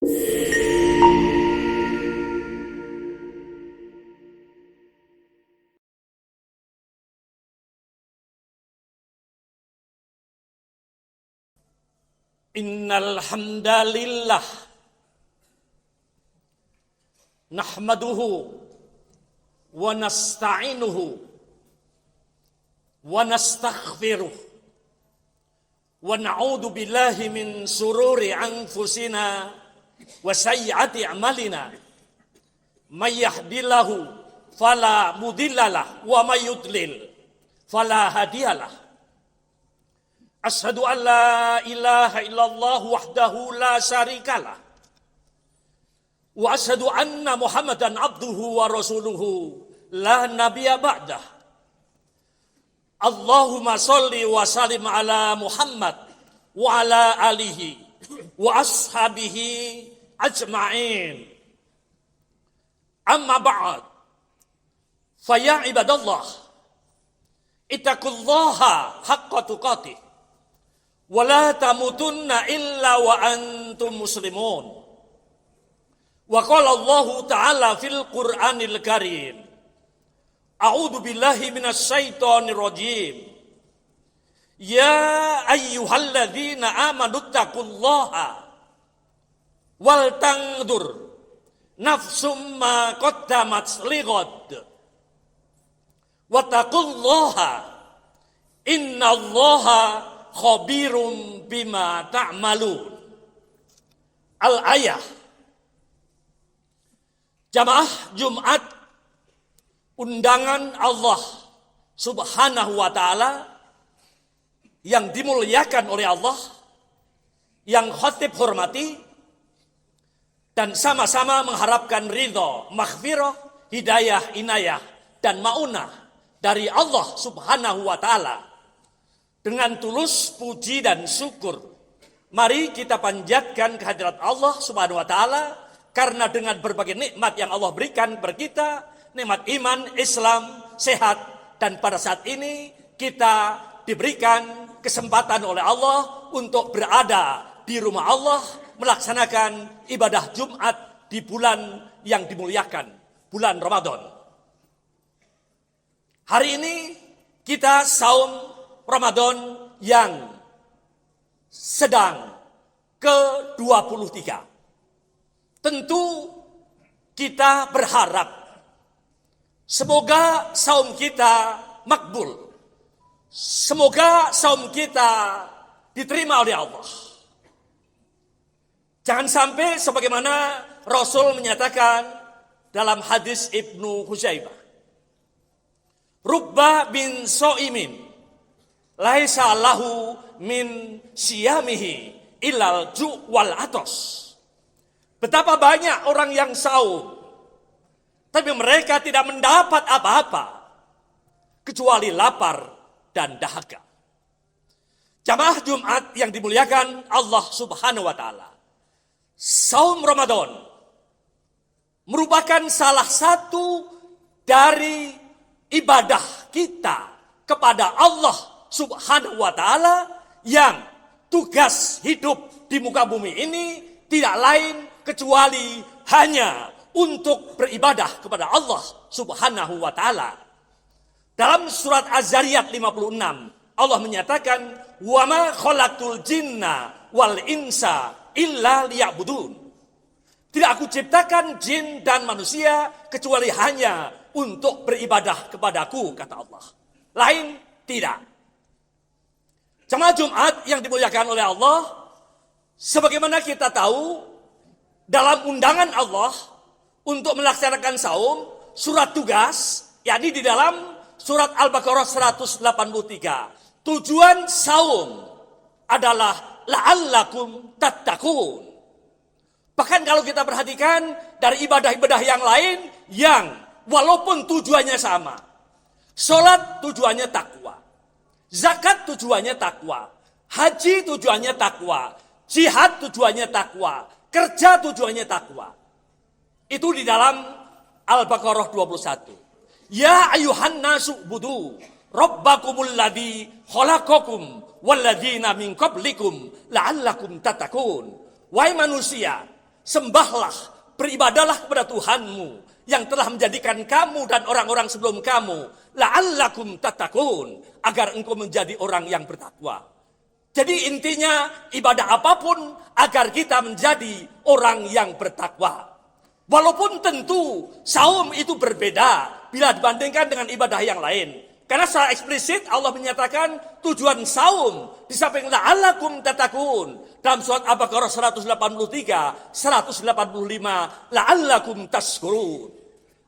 Innal hamdalillah nahmaduhu wa nasta'inuhu wa nastaghfiruh wa na'udzu billahi min sururi anfusina wa sayyiati a'malina may yahdihillahu fala mudhillalah wa may yudlil fala hadiyalah. Asyhadu an la ilaha illallah wahdahu la syarikalah. Wa asyhadu anna Muhammadan abduhu wa rasuluhu la nabiyya ba'dah. Allahumma sholli wa sallim ala Muhammad wa ala alihi wa ashabihi ajma'in. Amma ba'd. Fa ya ibadallah, ittaqullaha haqqa tuqatih. Wala tamutunna illa wa antum muslimun. Wa qala Allah Ta'ala fil Qur'anil Karim. A'udzu billahi minasy syaithanir rajim. Ya ayyuhalladzina amanu taqullaha wal tanzur nafsum ma qaddamat lighad. Wa taqullaha innallaha khabirum bima ta'malun. Al-ayah. Jamaah Jumat undangan Allah Subhanahu wa ta'ala yang dimuliakan oleh Allah, yang khatib hormati, dan sama-sama mengharapkan ridho, maghfirah, hidayah, inayah, dan ma'unah dari Allah Subhanahu wa ta'ala. Dengan tulus puji dan syukur, mari kita panjatkan kehadirat Allah Subhanahu wa ta'ala, karena dengan berbagai nikmat yang Allah berikan kepada kita, nikmat iman, Islam, sehat, dan pada saat ini kita diberikan kesempatan oleh Allah untuk berada di rumah Allah, melaksanakan ibadah Jumat di bulan yang dimuliakan, bulan Ramadan. Hari ini kita saum Ramadan yang sedang ke-23. Tentu kita berharap semoga saum kita makbul. Semoga saum kita diterima oleh Allah. Jangan sampai sebagaimana Rasul menyatakan dalam hadis Ibnu Huzaimah, Rubba bin So'imin laisa lahu min siyamihi ilal ju' wal atos. Betapa banyak orang yang saum, tapi mereka tidak mendapat apa-apa kecuali lapar dan dahaga. Jamaah Jumat yang dimuliakan Allah Subhanahu wa ta'ala, saum Ramadan merupakan salah satu dari ibadah kita kepada Allah Subhanahu wa ta'ala, yang tugas hidup di muka bumi ini tidak lain kecuali hanya untuk beribadah kepada Allah Subhanahu wa ta'ala. Dalam surat Az-Zariyat 56, Allah menyatakan, "Wa ma khalaqtul jinna wal insa illa liya'budun." Tidak aku ciptakan jin dan manusia kecuali hanya untuk beribadah kepadaku, kata Allah. Lain tidak. Jemaah Jumat yang dimuliakan oleh Allah, sebagaimana kita tahu, dalam undangan Allah untuk melaksanakan saum, surat tugas, yakni di dalam surat Al-Baqarah 183. Tujuan saum adalah la'allakum tattaqun. Bahkan kalau kita perhatikan dari ibadah-ibadah yang lain, yang walaupun tujuannya sama. Sholat tujuannya takwa. Zakat tujuannya takwa, haji tujuannya takwa, jihad tujuannya takwa, kerja tujuannya takwa. Itu di dalam Al-Baqarah 21. Ya ayuhan nasu budu rabbakumul ladzi khalaqakum walladzina min qablikum la'allakum tattaqun. Wahai manusia, Sembahlah, beribadahlah kepada Tuhanmu yang telah menjadikan kamu dan orang-orang sebelum kamu la'allakum tattaqun, agar engkau menjadi orang yang bertakwa. Jadi intinya ibadah apapun agar kita menjadi orang yang bertakwa. Walaupun tentu saum itu berbeda bila dibandingkan dengan ibadah yang lain. Karena secara eksplisit Allah menyatakan tujuan saum di samping la'allakum tattaqun dalam surat Al-Baqarah 183, 185 la'allakum tashkurun.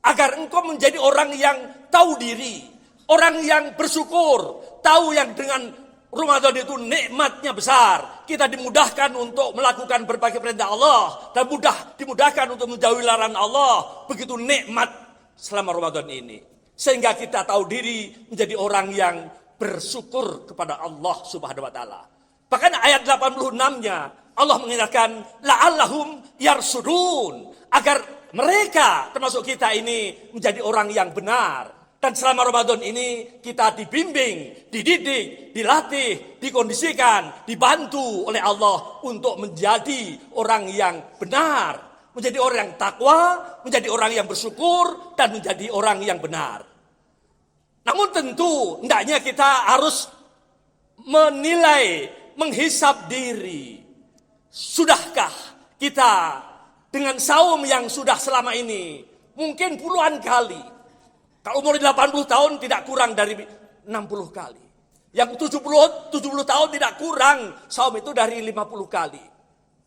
Agar engkau menjadi orang yang tahu diri, orang yang bersyukur, tahu yang dengan Ramadan itu nikmatnya besar. Kita dimudahkan untuk melakukan berbagai perintah Allah dan dimudahkan untuk menjauhi larangan Allah. Begitu nikmat selama Ramadan ini. Sehingga kita tahu diri menjadi orang yang bersyukur kepada Allah Subhanahu wa taala. Bahkan ayat 86-nya Allah mengatakan la'allahum yarsudun, agar mereka termasuk kita ini menjadi orang yang benar. Dan selama Ramadan ini kita dibimbing, dididik, dilatih, dikondisikan, dibantu oleh Allah untuk menjadi orang yang benar, menjadi orang yang takwa, menjadi orang yang bersyukur, dan menjadi orang yang benar. Namun tentu hendaknya kita harus menilai, menghisap diri. Sudahkah kita dengan saum yang sudah selama ini mungkin puluhan kali. Kalau umur 80 tahun tidak kurang dari 60 kali. Yang 70 tahun tidak kurang saum itu dari 50 kali.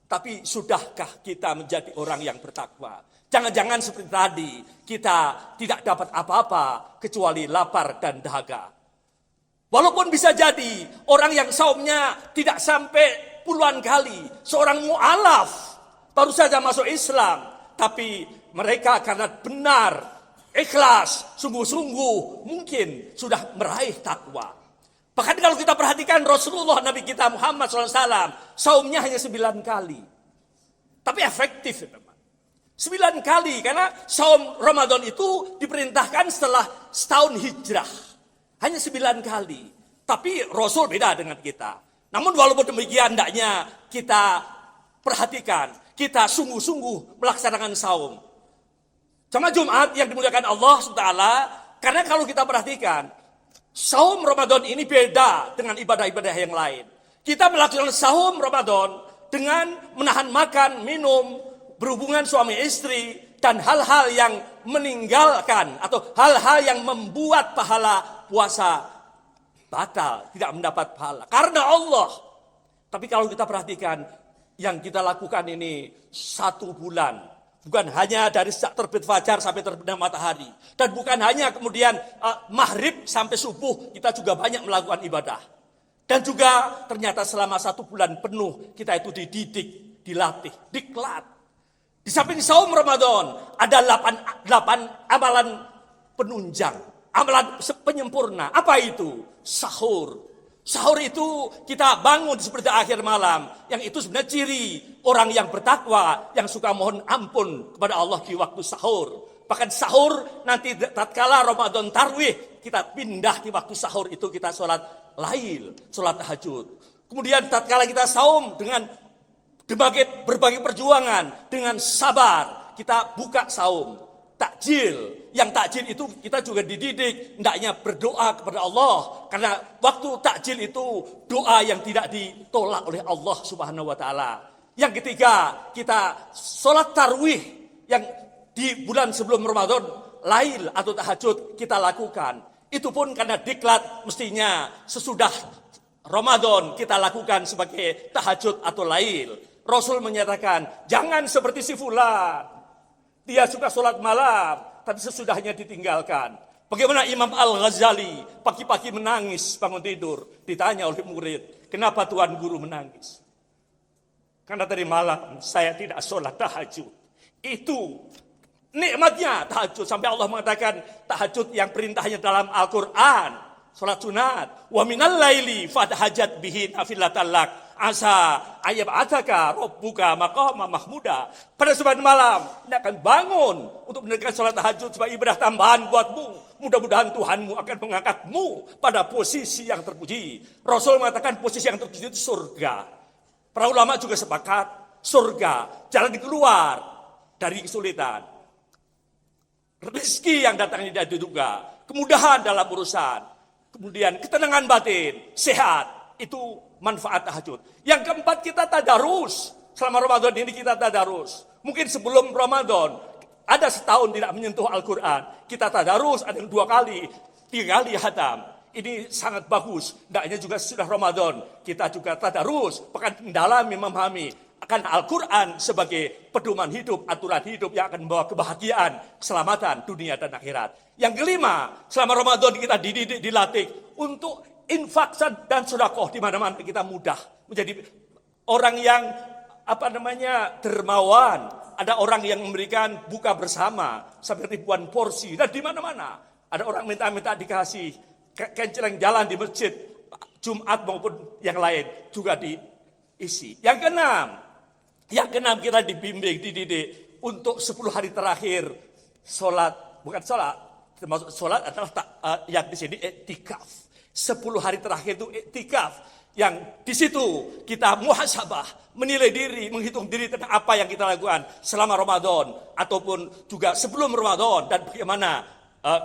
Tapi sudahkah kita menjadi orang yang bertakwa? Jangan-jangan seperti tadi kita tidak dapat apa-apa kecuali lapar dan dahaga. Walaupun bisa jadi orang yang saumnya tidak sampai puluhan kali, seorang mu'alaf baru saja masuk Islam, tapi mereka karena benar, ikhlas, sungguh-sungguh mungkin sudah meraih takwa. Bahkan kalau kita perhatikan Rasulullah Nabi kita Muhammad SAW, saumnya hanya 9 kali. Tapi efektif, teman. 9 kali, karena saum Ramadan itu diperintahkan setelah setahun hijrah. Hanya 9 kali. Tapi Rasul beda dengan kita. Namun walaupun demikian, hendaknya kita perhatikan, kita sungguh-sungguh melaksanakan saum. Jamaah Jumat yang dimuliakan Allah SWT, karena kalau kita perhatikan, saum Ramadan ini beda dengan ibadah-ibadah yang lain. Kita melakukan saum Ramadan dengan menahan makan, minum, berhubungan suami istri, dan hal-hal yang meninggalkan atau hal-hal yang membuat pahala puasa batal, tidak mendapat pahala karena Allah. Tapi kalau kita perhatikan yang kita lakukan ini 1 bulan, bukan hanya dari sejak terbit fajar sampai terbenam matahari, dan bukan hanya kemudian maghrib sampai subuh, kita juga banyak melakukan ibadah. Dan juga ternyata selama 1 bulan penuh kita itu dididik, dilatih, diklat. Di samping saum Ramadan ada 8 amalan penunjang, amalan penyempurna. Apa itu? Sahur. Sahur itu kita bangun seperti akhir malam, yang itu sebenarnya ciri orang yang bertakwa, yang suka mohon ampun kepada Allah di waktu sahur. Bahkan sahur nanti tatkala Ramadan tarwih, kita pindah di waktu sahur itu kita sholat lail, sholat tahajud. Kemudian tatkala kita saum dengan berbagai perjuangan, dengan sabar kita buka saum. Takjil, yang takjil itu kita juga dididik hendaknya berdoa kepada Allah, karena waktu takjil itu doa yang tidak ditolak oleh Allah Subhanahu wa taala. Yang ketiga, kita sholat tarwih yang di bulan sebelum Ramadan, lail atau tahajud kita lakukan. Itu pun karena diklat mestinya sesudah Ramadan kita lakukan sebagai tahajud atau lail. Rasul menyatakan, jangan seperti si fulan. Dia suka sholat malam, tapi sesudahnya ditinggalkan. Bagaimana Imam Al-Ghazali pagi-pagi menangis bangun tidur. Ditanya oleh murid, kenapa Tuan Guru menangis? Karena tadi malam saya tidak sholat tahajud. Itu nikmatnya tahajud. Sampai Allah mengatakan tahajud yang perintahnya dalam Al-Quran. Sholat sunat. Wa minal laili fadhajat bihi nafilatan lak. Asa ayyab'ataka rabbuka maqama mahmuda. Pada sepanjang malam Anda akan bangun untuk menunaikan sholat tahajud sebagai ibadah tambahan buatmu. Mudah-mudahan Tuhanmu akan mengangkatmu pada posisi yang terpuji. Rasul mengatakan posisi yang terpuji itu surga. Para ulama juga sepakat surga, jalan keluar dari kesulitan. Rezeki yang datangnya dari juga, kemudahan dalam urusan, kemudian ketenangan batin, sehat, itu manfaat tahajud. Yang keempat, kita tadarus. Selama Ramadan ini kita tadarus. Mungkin sebelum Ramadan, ada setahun tidak menyentuh Al-Quran. Kita tadarus, ada yang 2 kali, 3 kali hatam. Ini sangat bagus. Hendaknya juga sudah Ramadan, kita juga tadarus, bahkan mendalami, memahami akan Al-Quran sebagai pedoman hidup, aturan hidup yang akan membawa kebahagiaan, keselamatan dunia dan akhirat. Yang kelima, selama Ramadan kita dididik, dilatih untuk infak dan sedekah di mana-mana. Kita mudah menjadi orang yang dermawan. Ada orang yang memberikan buka bersama sampai ribuan porsi, dan di mana-mana ada orang minta dikasih kenceleng jalan di masjid Jumat maupun yang lain juga diisi. Yang keenam kita dibimbing, dididik untuk 10 hari terakhir termasuk sholat adalah yang di sini iktikaf. 10 hari terakhir itu iktikaf, yang di situ kita muhasabah, menilai diri, menghitung diri tentang apa yang kita lakukan selama Ramadan ataupun juga sebelum Ramadan, dan bagaimana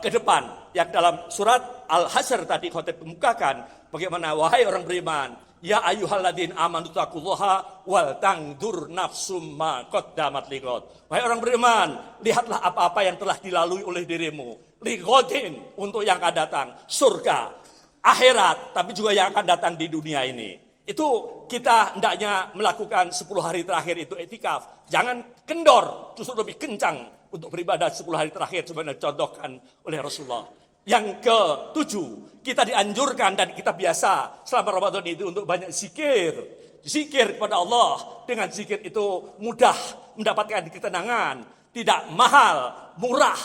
ke depan. Yang dalam surat Al-Hasyr tadi khotib kemukakan bagaimana, wahai orang beriman, ya ayyuhalladzina amanu taqullaha wal tangdur nafsum ma qaddamat lighad. Wahai orang beriman, lihatlah apa-apa yang telah dilalui oleh dirimu, lighadin, untuk yang akan datang, surga, akhirat, tapi juga yang akan datang di dunia ini. Itu kita hendaknya melakukan 10 hari terakhir itu iktikaf. Jangan kendor, justru lebih kencang untuk beribadah 10 hari terakhir sebenarnya dicontohkan oleh Rasulullah. Yang ke-7, kita dianjurkan dan kita biasa selama Ramadan itu untuk banyak zikir. Zikir kepada Allah. Dengan zikir itu mudah mendapatkan ketenangan, tidak mahal, murah,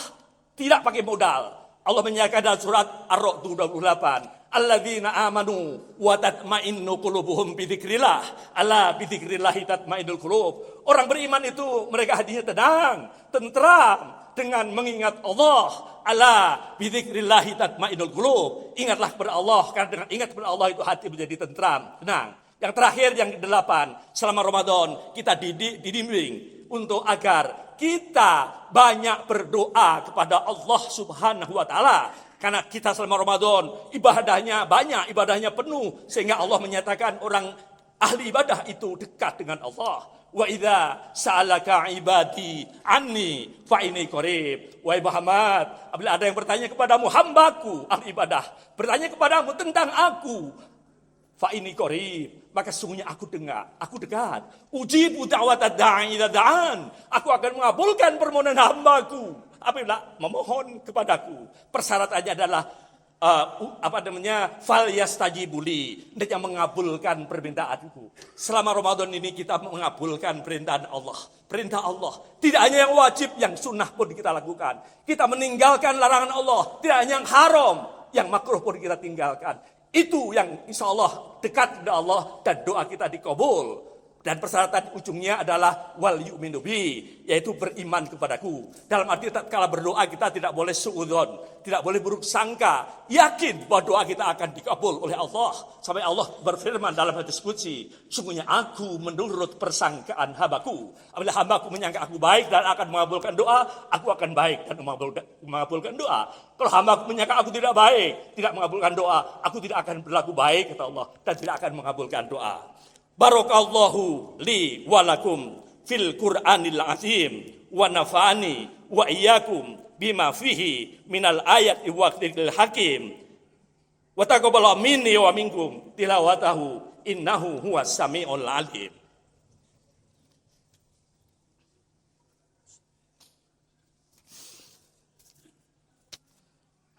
tidak pakai modal. Allah menyatakan dalam surat Ar-Ra'd 28, alladzina amanu wa tatma'innu qulubuhum bi dzikrillah, ala bi dzikrillah tatma'innul qulub. Orang beriman itu mereka hatinya tenang, tentram dengan mengingat Allah. Ala bi dzikrillah tatma'innul qulub. Ingatlah kepada Allah, karena dengan ingat kepada Allah itu hati menjadi tentram, tenang. Yang terakhir, yang ke-8, selama Ramadan kita dibimbing untuk agar kita banyak berdoa kepada Allah Subhanahu wa taala. Karena kita selama Ramadan ibadahnya banyak, ibadahnya penuh, sehingga Allah menyatakan orang ahli ibadah itu dekat dengan Allah. Wa idza sa'alaka ibadi anni fa inni qarib. Wahai Muhammad, apabila ada yang bertanya kepadamu, hambaku ahli ibadah bertanya kepadamu tentang aku, fa inni qarib, maka sungguhnya aku dengar, aku dekat. Ujibu da'watad da'i idza da'an, aku akan mengabulkan permohonan hambaku apabila memohon kepadaku. Persyaratannya adalah fal yastajibuli, yang mengabulkan permintaanku. Selama Ramadan ini kita mengabulkan perintah Allah. Tidak hanya yang wajib, yang sunnah pun kita lakukan. Kita meninggalkan larangan Allah. Tidak hanya yang haram, yang makruh pun kita tinggalkan. Itu yang insya Allah dekat kepada Allah dan doa kita dikabul. Dan persyaratan ujungnya adalah wal yu'minu bi, yaitu beriman kepadaku. Dalam arti tatkala berdoa kita tidak boleh suudzon, tidak boleh buruk sangka, yakin bahwa doa kita akan dikabul oleh Allah. Sampai Allah berfirman dalam hadis qudsi, sungguhnya aku menurut persangkaan hambaku. Apabila hambaku menyangka aku baik dan akan mengabulkan doa, aku akan baik dan mengabulkan doa. Kalau hambaku menyangka aku tidak baik, tidak mengabulkan doa, aku tidak akan berlaku baik kata Allah dan tidak akan mengabulkan doa. Barakallahu li walakum fil Qur'anil azim wa nafa'ani wa iyyakum bima fihi minal ayati wa dzikril hakim wa taqabbala minni wa minkum tilawatahu innahu huwas samiul alim.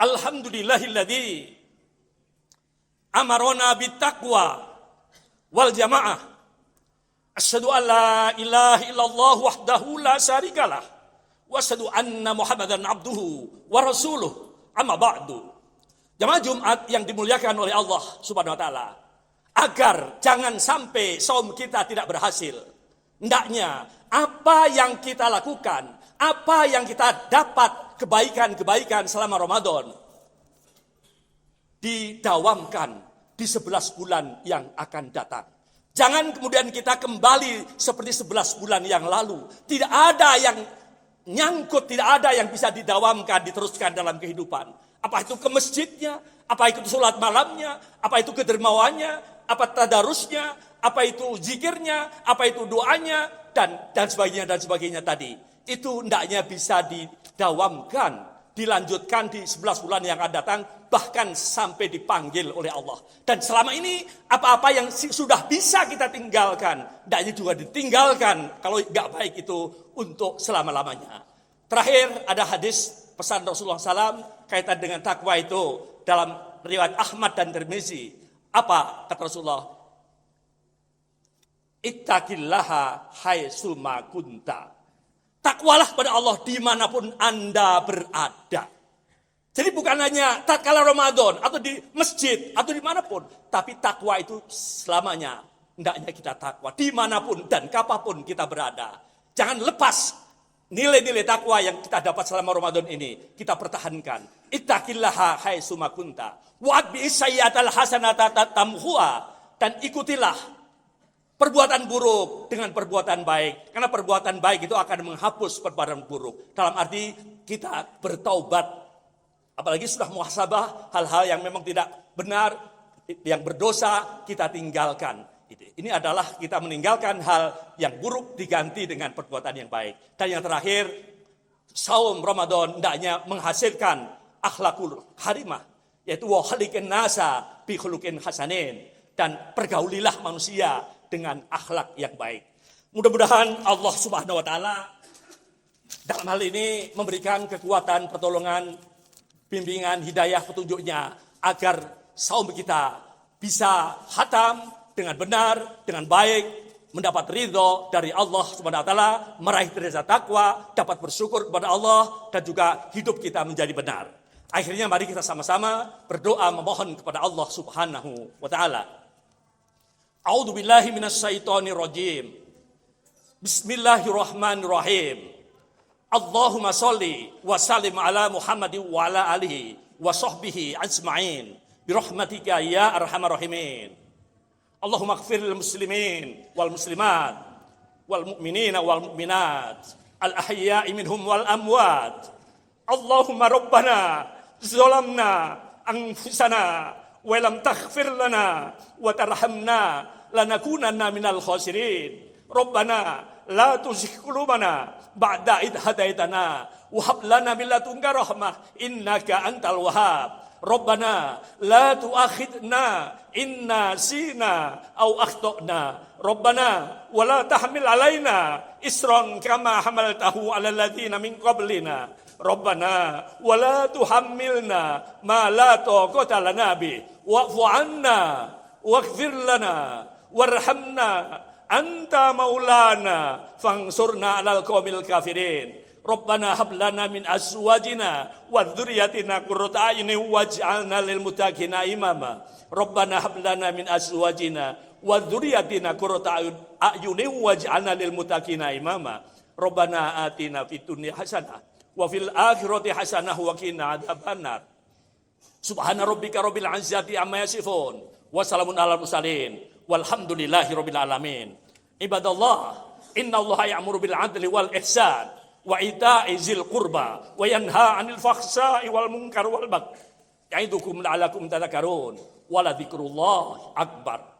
Alhamdulillahilladzi amarona bittaqwa wal jamaah. Asyhadu an la ilaha illallah wahdahu la syarikalah wa asyhadu anna Muhammadan abduhu wa rasuluh. Amma ba'du. Jamaah Jumat yang dimuliakan oleh Allah Subhanahu wa taala, agar jangan sampai saum kita tidak berhasil, hendaknya apa yang kita lakukan, apa yang kita dapat kebaikan-kebaikan selama Ramadan didawamkan di 11 bulan yang akan datang. Jangan kemudian kita kembali seperti 11 bulan yang lalu. Tidak ada yang nyangkut, tidak ada yang bisa didawamkan, diteruskan dalam kehidupan. Apa itu ke masjidnya, apa itu sholat malamnya, apa itu kedermawannya, apa tadarusnya, apa itu zikirnya, apa itu doanya, dan sebagainya tadi. Itu hendaknya bisa didawamkan, dilanjutkan di 11 bulan yang akan datang, bahkan sampai dipanggil oleh Allah. Dan selama ini apa-apa yang sudah bisa kita tinggalkan, hendaknya juga ditinggalkan kalau nggak baik itu untuk selama-lamanya. Terakhir ada hadis pesan Rasulullah SAW kaitan dengan takwa itu dalam riwayat Ahmad dan Tirmizi. Apa kata Rasulullah? Ittaqillaha haitsuma kunta. Takwalah pada Allah dimanapun Anda berada. Jadi bukan hanya tatkala Ramadan atau di masjid atau dimanapun, tapi takwa itu selamanya. Hendaknya kita takwa dimanapun dan kapanpun kita berada. Jangan lepas nilai-nilai takwa yang kita dapat selama Ramadan ini, kita pertahankan. Ittaqillaha haitsuma kunta wa atbi'is sayyi'atal hasanata tamhuha, dan ikutilah perbuatan buruk dengan perbuatan baik. Karena perbuatan baik itu akan menghapus perbuatan buruk. Dalam arti kita bertaubat. Apalagi sudah muhasabah, hal-hal yang memang tidak benar, yang berdosa, kita tinggalkan. Ini adalah kita meninggalkan hal yang buruk diganti dengan perbuatan yang baik. Dan yang terakhir, saum Ramadan hendaknya menghasilkan akhlakul karimah. Yaitu wa khaliqin nasa bi khuluqin hasanin. Dan pergaulilah manusia dengan akhlak yang baik. Mudah-mudahan Allah Subhanahu wa taala dalam hal ini memberikan kekuatan, pertolongan, bimbingan, hidayah, petunjuknya agar saum kita bisa khatam dengan benar, dengan baik, mendapat ridho dari Allah Subhanahu wa taala, meraih derajat takwa, dapat bersyukur kepada Allah, dan juga hidup kita menjadi benar. Akhirnya mari kita sama-sama berdoa memohon kepada Allah Subhanahu wa taala. A'udzu billahi minasyaitonir rajim. Bismillahirrahmanirrahim. Allahumma sholli wa sallim ala Muhammadin wa ala alihi wa sahbihi ajma'in bi rahmatika ya arhamar rahimin. Allahumma ighfir lil muslimin wal muslimat wal mu'minina wal mu'minat al ahya'i minhum wal amwat. Allahumma rabbana zalamna anfusana wa lam taghfir lana wa tarhamna lanakunanna minal khasirin. Rabbana la tuzigh qulubana ba'da idh hadaitana wa hab lana min ladunka rahmah innaka antal wahhab. Rabbana la tu'akhidna inna sina aw akhtana. Rabbana wa la tahmil alaina isran kama hamaltahu ala alladziina min qablina. Rabbana wa la tuhammilna ma la taqata lana bi wa'fu 'anna waghfir lana warhamna anta maulana fangsurna 'alal qaumil kafirin. Rabbana hab lana min azwajina wa dzurriyyatina qurrata a'yunin waj'alna lil muttaqina imama. Rabbana hab lana min azwajina wa dzurriyyatina qurrata a'yunin waj'alna lil muttaqina imama. Rabbana atina fid dunya hasanah wa fil akhirati hasanah wa qina adzabannar. Subhana rabbika rabbil izzati amma yasifun wa salamun alal mursalin walhamdulillahi rabbil alamin. Ibadallah, innallaha ya'muru bil 'adli wal ihsan wa ita'i dzil qurba wa yanha 'anil fahsya'i wal munkar wal baghi. Ya'idukum la'allakum tadhakkarun. Wa la dzikrullahi akbar.